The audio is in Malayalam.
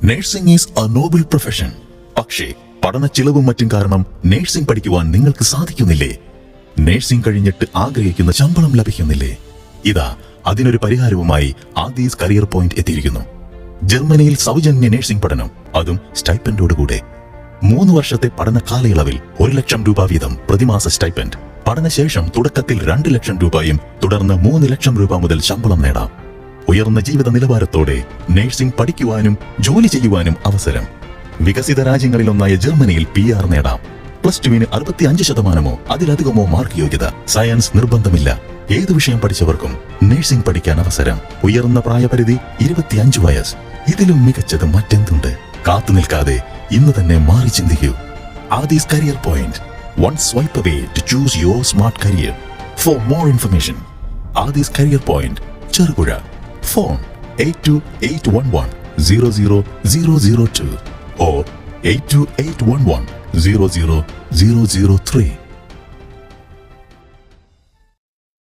Nursing is A Noble profession. പക്ഷേ പഠന ചിലവും മറ്റും കാരണം നഴ്സിംഗ് പഠിക്കുവാൻ നിങ്ങൾക്ക് സാധിക്കുന്നില്ലേ? നഴ്സിംഗ് കഴിഞ്ഞിട്ട് ആഗ്രഹിക്കുന്ന ശമ്പളം ലഭിക്കുന്നില്ലേ? ഇതാ അതിനൊരു പരിഹാരവുമായി ആദീസ് കരിയർ പോയിന്റ് എത്തിയിരിക്കുന്നു. ജർമ്മനിയിൽ സൗജന്യ നഴ്സിംഗ് പഠനം, അതും സ്റ്റൈപ്പൻഡോടുകൂടെ. 3 വർഷത്തെ പഠന കാലയളവിൽ 1 ലക്ഷം രൂപ വീതം പ്രതിമാസ സ്റ്റൈപ്പൻഡ്. പഠനശേഷം തുടക്കത്തിൽ 2 ലക്ഷം രൂപയും തുടർന്ന് 3 ലക്ഷം രൂപ മുതൽ ശമ്പളം നേടാം. ഉയർന്ന ജീവിത നിലവാരത്തോടെ നഴ്സിംഗ് പഠിക്കുവാനും ജോലി ചെയ്യുവാനും അവസരം. വികസിത രാജ്യങ്ങളിലൊന്നായ ജർമ്മനിയിൽ PR നേടാം. +2 65% അതിലധികമോ മാർക്ക് യോഗ്യത. സയൻസ് നിർബന്ധമില്ല. ഏതു വിഷയം പഠിച്ചവർക്കും നഴ്സിംഗ് പഠിക്കാൻ അവസരം. ഉയർന്ന പ്രായപരിധി 25 വയസ്സ്. ഇതിലും മികച്ചത് മറ്റെന്തുണ്ട്? കാത്തു നിൽക്കാതെ ഇന്ന് തന്നെ മാറി ചിന്തിക്കൂ. Aadhi's career point, one swipe away to choose your smart career. For more information, Aadhi's career point, Cherupuzha. Phone 8281100002 or 8281100003.